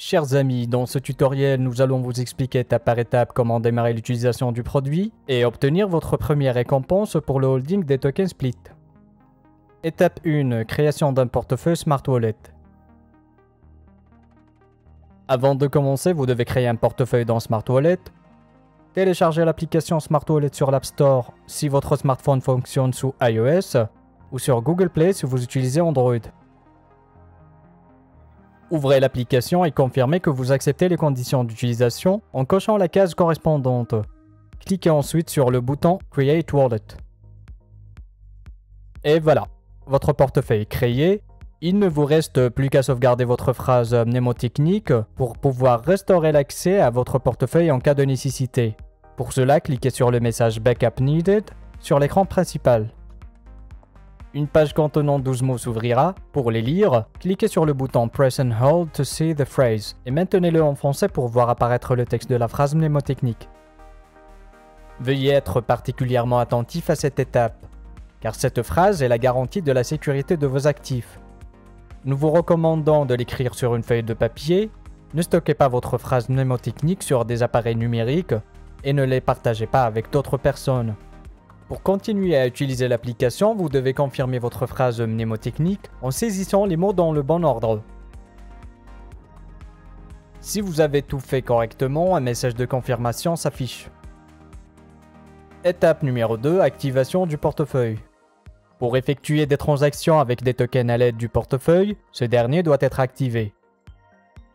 Chers amis, dans ce tutoriel, nous allons vous expliquer étape par étape comment démarrer l'utilisation du produit et obtenir votre première récompense pour le holding des tokens Split. Étape 1. Création d'un portefeuille Smart Wallet. Avant de commencer, vous devez créer un portefeuille dans Smart Wallet. Téléchargez l'application Smart Wallet sur l'App Store si votre smartphone fonctionne sous iOS ou sur Google Play si vous utilisez Android. Ouvrez l'application et confirmez que vous acceptez les conditions d'utilisation en cochant la case correspondante. Cliquez ensuite sur le bouton Create Wallet. Et voilà, votre portefeuille est créé. Il ne vous reste plus qu'à sauvegarder votre phrase mnémotechnique pour pouvoir restaurer l'accès à votre portefeuille en cas de nécessité. Pour cela, cliquez sur le message Backup Needed sur l'écran principal. Une page contenant 12 mots s'ouvrira. Pour les lire, cliquez sur le bouton Press and Hold to see the phrase et maintenez-le en français pour voir apparaître le texte de la phrase mnémotechnique. Veuillez être particulièrement attentif à cette étape, car cette phrase est la garantie de la sécurité de vos actifs. Nous vous recommandons de l'écrire sur une feuille de papier. Ne stockez pas votre phrase mnémotechnique sur des appareils numériques et ne les partagez pas avec d'autres personnes. Pour continuer à utiliser l'application, vous devez confirmer votre phrase mnémotechnique en saisissant les mots dans le bon ordre. Si vous avez tout fait correctement, un message de confirmation s'affiche. Étape numéro 2, activation du portefeuille. Pour effectuer des transactions avec des tokens à l'aide du portefeuille, ce dernier doit être activé.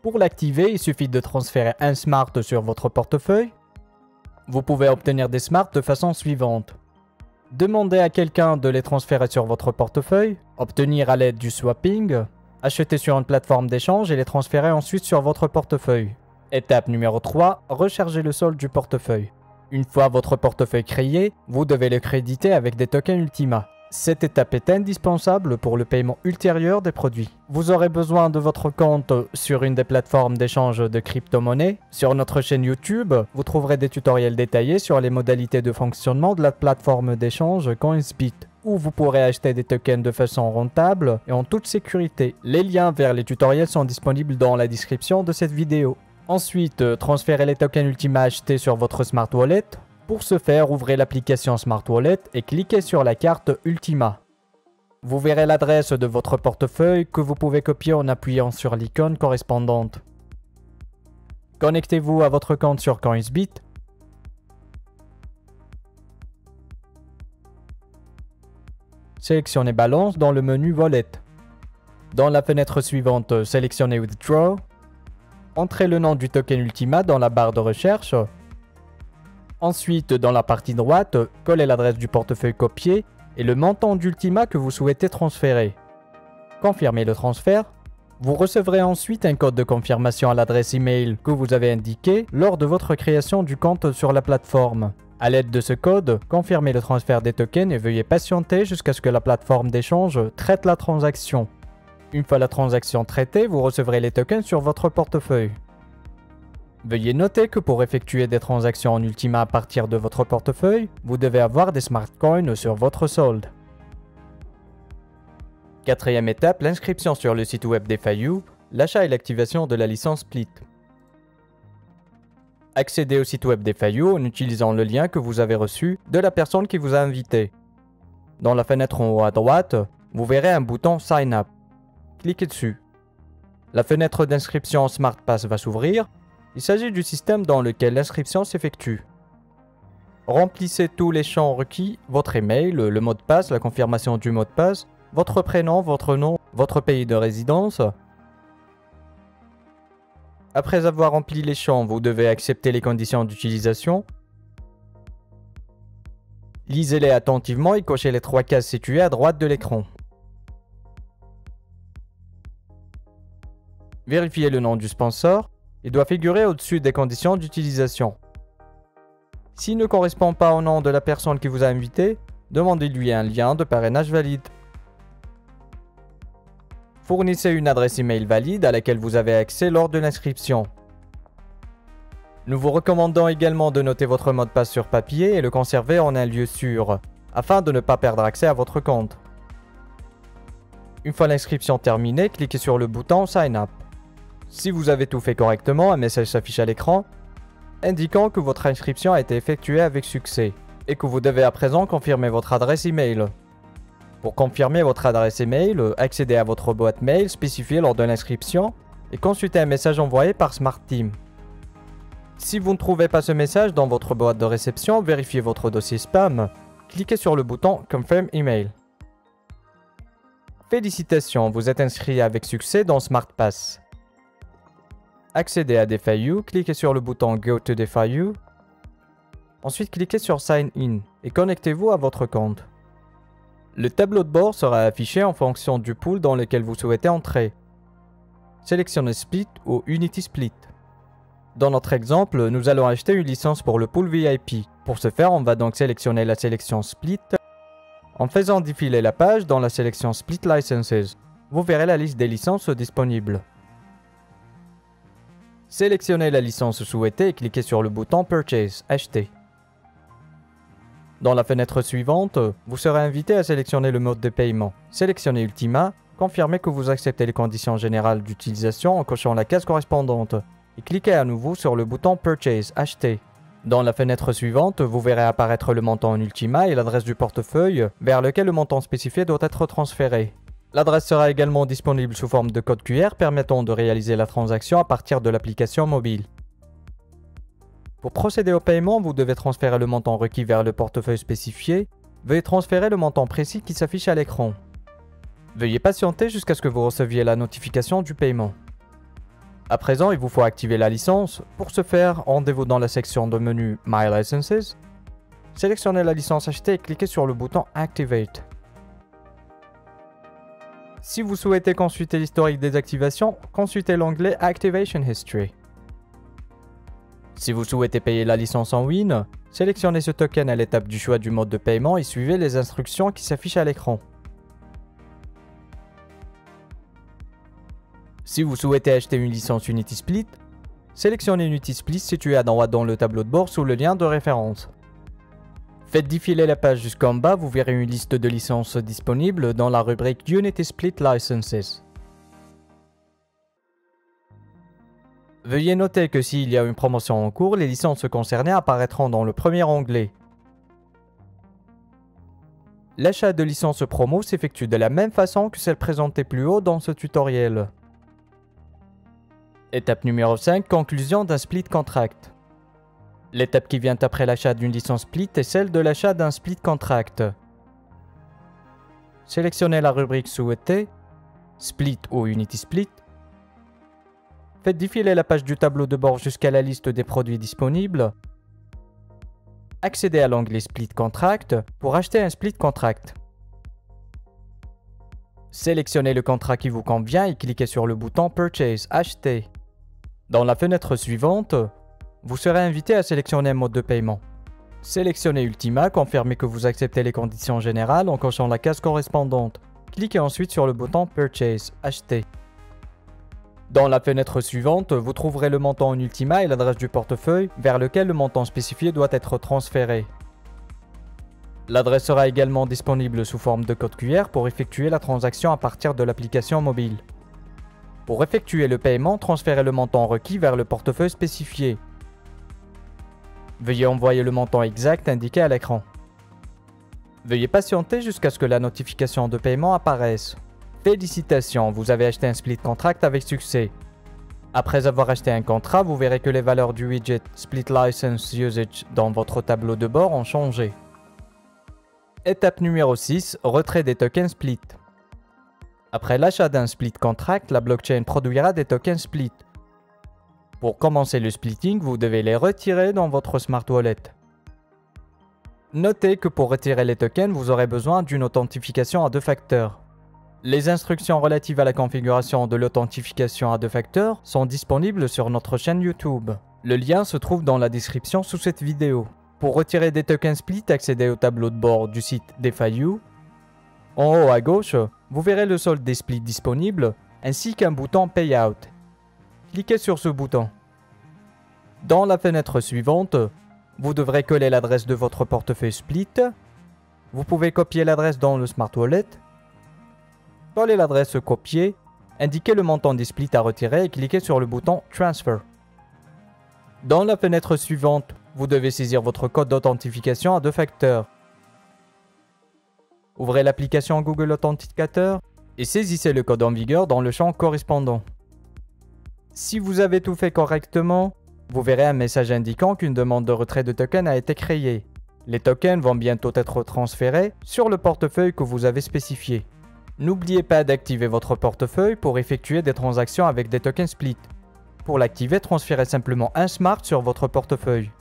Pour l'activer, il suffit de transférer un smart sur votre portefeuille. Vous pouvez obtenir des smarts de façon suivante. Demandez à quelqu'un de les transférer sur votre portefeuille, obtenir à l'aide du swapping, acheter sur une plateforme d'échange et les transférer ensuite sur votre portefeuille. Étape numéro 3, recharger le solde du portefeuille. Une fois votre portefeuille créé, vous devez le créditer avec des tokens Ultima. Cette étape est indispensable pour le paiement ultérieur des produits. Vous aurez besoin de votre compte sur une des plateformes d'échange de crypto-monnaies. Sur notre chaîne YouTube, vous trouverez des tutoriels détaillés sur les modalités de fonctionnement de la plateforme d'échange Coinsbit, où vous pourrez acheter des tokens de façon rentable et en toute sécurité. Les liens vers les tutoriels sont disponibles dans la description de cette vidéo. Ensuite, transférez les tokens Ultima achetés sur votre Smart Wallet. Pour ce faire, ouvrez l'application Smart Wallet et cliquez sur la carte Ultima. Vous verrez l'adresse de votre portefeuille que vous pouvez copier en appuyant sur l'icône correspondante. Connectez-vous à votre compte sur Coinsbit. Sélectionnez Balance dans le menu Wallet. Dans la fenêtre suivante, sélectionnez Withdraw. Entrez le nom du token Ultima dans la barre de recherche. Ensuite, dans la partie droite, collez l'adresse du portefeuille copié et le montant d'Ultima que vous souhaitez transférer. Confirmez le transfert. Vous recevrez ensuite un code de confirmation à l'adresse email que vous avez indiqué lors de votre création du compte sur la plateforme. À l'aide de ce code, confirmez le transfert des tokens et veuillez patienter jusqu'à ce que la plateforme d'échange traite la transaction. Une fois la transaction traitée, vous recevrez les tokens sur votre portefeuille. Veuillez noter que pour effectuer des transactions en Ultima à partir de votre portefeuille, vous devez avoir des Smart Coins sur votre solde. Quatrième étape, l'inscription sur le site web des FIU, l'achat et l'activation de la licence Split. Accédez au site web des FIU en utilisant le lien que vous avez reçu de la personne qui vous a invité. Dans la fenêtre en haut à droite, vous verrez un bouton Sign Up. Cliquez dessus. La fenêtre d'inscription Smart Pass va s'ouvrir. Il s'agit du système dans lequel l'inscription s'effectue. Remplissez tous les champs requis, votre email, le mot de passe, la confirmation du mot de passe, votre prénom, votre nom, votre pays de résidence. Après avoir rempli les champs, vous devez accepter les conditions d'utilisation. Lisez-les attentivement et cochez les 3 cases situées à droite de l'écran. Vérifiez le nom du sponsor. Il doit figurer au-dessus des conditions d'utilisation. S'il ne correspond pas au nom de la personne qui vous a invité, demandez-lui un lien de parrainage valide. Fournissez une adresse email valide à laquelle vous avez accès lors de l'inscription. Nous vous recommandons également de noter votre mot de passe sur papier et le conserver en un lieu sûr, afin de ne pas perdre accès à votre compte. Une fois l'inscription terminée, cliquez sur le bouton Sign Up. Si vous avez tout fait correctement, un message s'affiche à l'écran indiquant que votre inscription a été effectuée avec succès et que vous devez à présent confirmer votre adresse email. Pour confirmer votre adresse email, accédez à votre boîte mail spécifiée lors de l'inscription et consultez un message envoyé par SmartTeam. Si vous ne trouvez pas ce message dans votre boîte de réception, vérifiez votre dossier spam. Cliquez sur le bouton Confirm Email. Félicitations, vous êtes inscrit avec succès dans SmartPass. Accédez à DeFi-U, cliquez sur le bouton Go to DeFi-U. Ensuite, cliquez sur Sign In et connectez-vous à votre compte. Le tableau de bord sera affiché en fonction du pool dans lequel vous souhaitez entrer. Sélectionnez Split ou Unity Split. Dans notre exemple, nous allons acheter une licence pour le pool VIP. Pour ce faire, on va donc sélectionner la sélection Split en faisant défiler la page dans la sélection Split Licenses. Vous verrez la liste des licences disponibles. Sélectionnez la licence souhaitée et cliquez sur le bouton Purchase, acheter. Dans la fenêtre suivante, vous serez invité à sélectionner le mode de paiement. Sélectionnez Ultima, confirmez que vous acceptez les conditions générales d'utilisation en cochant la case correspondante et cliquez à nouveau sur le bouton Purchase, acheter. Dans la fenêtre suivante, vous verrez apparaître le montant en Ultima et l'adresse du portefeuille vers lequel le montant spécifié doit être transféré. L'adresse sera également disponible sous forme de code QR permettant de réaliser la transaction à partir de l'application mobile. Pour procéder au paiement, vous devez transférer le montant requis vers le portefeuille spécifié. Veuillez transférer le montant précis qui s'affiche à l'écran. Veuillez patienter jusqu'à ce que vous receviez la notification du paiement. À présent, il vous faut activer la licence. Pour ce faire, rendez-vous dans la section de menu My Licenses. Sélectionnez la licence achetée et cliquez sur le bouton Activate. Si vous souhaitez consulter l'historique des activations, consultez l'onglet Activation History. Si vous souhaitez payer la licence en Win, sélectionnez ce token à l'étape du choix du mode de paiement et suivez les instructions qui s'affichent à l'écran. Si vous souhaitez acheter une licence Unity Split, sélectionnez Unity Split située à droite dans le tableau de bord sous le lien de référence. Faites défiler la page jusqu'en bas, vous verrez une liste de licences disponibles dans la rubrique Unity Split Licenses. Veuillez noter que s'il y a une promotion en cours, les licences concernées apparaîtront dans le premier onglet. L'achat de licences promo s'effectue de la même façon que celle présentée plus haut dans ce tutoriel. Étape numéro 5, conclusion d'un split contract. L'étape qui vient après l'achat d'une licence split est celle de l'achat d'un split contract. Sélectionnez la rubrique souhaitée, Split ou Unity Split. Faites défiler la page du tableau de bord jusqu'à la liste des produits disponibles. Accédez à l'onglet Split Contract pour acheter un split contract. Sélectionnez le contrat qui vous convient et cliquez sur le bouton Purchase, acheter. Dans la fenêtre suivante, vous serez invité à sélectionner un mode de paiement. Sélectionnez Ultima, confirmez que vous acceptez les conditions générales en cochant la case correspondante. Cliquez ensuite sur le bouton Purchase, acheter. Dans la fenêtre suivante, vous trouverez le montant en Ultima et l'adresse du portefeuille vers lequel le montant spécifié doit être transféré. L'adresse sera également disponible sous forme de code QR pour effectuer la transaction à partir de l'application mobile. Pour effectuer le paiement, transférez le montant requis vers le portefeuille spécifié. Veuillez envoyer le montant exact indiqué à l'écran. Veuillez patienter jusqu'à ce que la notification de paiement apparaisse. Félicitations, vous avez acheté un split contract avec succès. Après avoir acheté un contrat, vous verrez que les valeurs du widget Split License Usage dans votre tableau de bord ont changé. Étape numéro 6, retrait des tokens Split. Après l'achat d'un split contract, la blockchain produira des tokens Split. Pour commencer le splitting, vous devez les retirer dans votre Smart Wallet. Notez que pour retirer les tokens, vous aurez besoin d'une authentification à 2 facteurs. Les instructions relatives à la configuration de l'authentification à 2 facteurs sont disponibles sur notre chaîne YouTube. Le lien se trouve dans la description sous cette vidéo. Pour retirer des tokens Split, accédez au tableau de bord du site DeFi-U. En haut à gauche, vous verrez le solde des splits disponibles ainsi qu'un bouton Payout. Cliquez sur ce bouton. Dans la fenêtre suivante, vous devrez coller l'adresse de votre portefeuille Split. Vous pouvez copier l'adresse dans le Smart Wallet. Coller l'adresse copiée Indiquez le montant des splits à retirer et cliquez sur le bouton Transfer. Dans la fenêtre suivante, vous devez saisir votre code d'authentification à 2 facteurs. Ouvrez l'application Google Authenticator et saisissez le code en vigueur dans le champ correspondant. Si vous avez tout fait correctement, vous verrez un message indiquant qu'une demande de retrait de tokens a été créée. Les tokens vont bientôt être transférés sur le portefeuille que vous avez spécifié. N'oubliez pas d'activer votre portefeuille pour effectuer des transactions avec des tokens split. Pour l'activer, transférez simplement un smart sur votre portefeuille.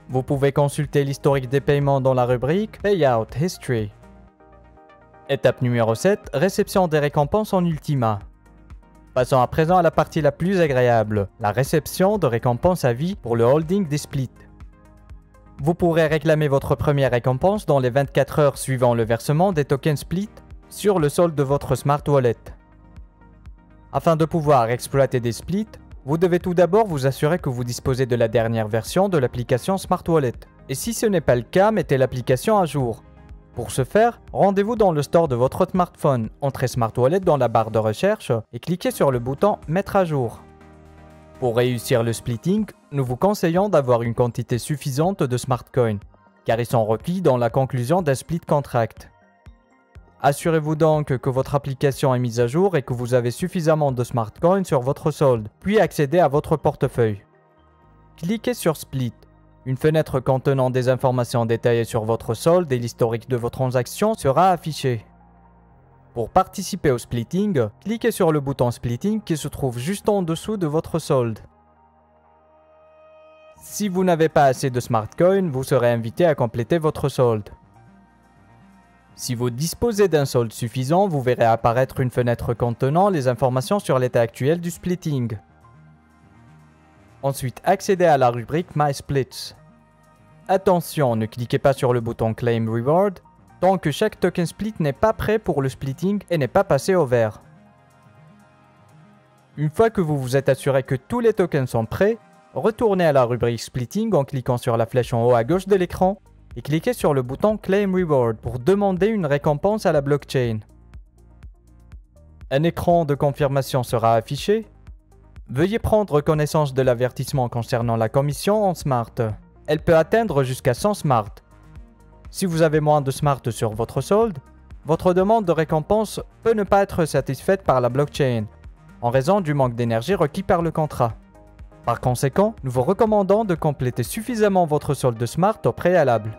Vous pouvez consulter l'historique des paiements dans la rubrique Payout History. Étape numéro 7, réception des récompenses en Ultima. Passons à présent à la partie la plus agréable, la réception de récompenses à vie pour le holding des splits. Vous pourrez réclamer votre première récompense dans les 24 heures suivant le versement des tokens split sur le solde de votre Smart Wallet. Afin de pouvoir exploiter des splits, vous devez tout d'abord vous assurer que vous disposez de la dernière version de l'application Smart Wallet. Et si ce n'est pas le cas, mettez l'application à jour. Pour ce faire, rendez-vous dans le store de votre smartphone, entrez Smart Wallet dans la barre de recherche et cliquez sur le bouton Mettre à jour. Pour réussir le splitting, nous vous conseillons d'avoir une quantité suffisante de Smart Coins, car ils sont requis dans la conclusion d'un split contract. Assurez-vous donc que votre application est mise à jour et que vous avez suffisamment de Smart Coins sur votre solde, puis accédez à votre portefeuille. Cliquez sur Split. Une fenêtre contenant des informations détaillées sur votre solde et l'historique de vos transactions sera affichée. Pour participer au splitting, cliquez sur le bouton Splitting qui se trouve juste en dessous de votre solde. Si vous n'avez pas assez de Smart Coin, vous serez invité à compléter votre solde. Si vous disposez d'un solde suffisant, vous verrez apparaître une fenêtre contenant les informations sur l'état actuel du splitting. Ensuite, accédez à la rubrique My Splits. Attention, ne cliquez pas sur le bouton Claim Reward tant que chaque token split n'est pas prêt pour le splitting et n'est pas passé au vert. Une fois que vous vous êtes assuré que tous les tokens sont prêts, retournez à la rubrique Splitting en cliquant sur la flèche en haut à gauche de l'écran et cliquez sur le bouton Claim Reward pour demander une récompense à la blockchain. Un écran de confirmation sera affiché. Veuillez prendre connaissance de l'avertissement concernant la commission en Smart. Elle peut atteindre jusqu'à 100 Smart. Si vous avez moins de Smart sur votre solde, votre demande de récompense peut ne pas être satisfaite par la blockchain, en raison du manque d'énergie requis par le contrat. Par conséquent, nous vous recommandons de compléter suffisamment votre solde Smart au préalable.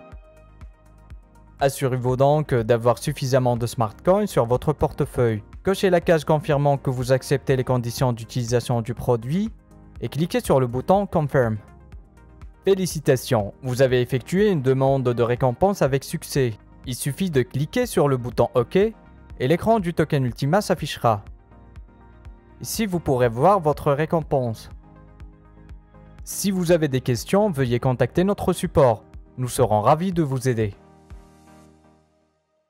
Assurez-vous donc d'avoir suffisamment de Smart Coins sur votre portefeuille. Cochez la case confirmant que vous acceptez les conditions d'utilisation du produit et cliquez sur le bouton Confirm. Félicitations, vous avez effectué une demande de récompense avec succès. Il suffit de cliquer sur le bouton OK et l'écran du token Ultima s'affichera. Ici, vous pourrez voir votre récompense. Si vous avez des questions, veuillez contacter notre support. Nous serons ravis de vous aider.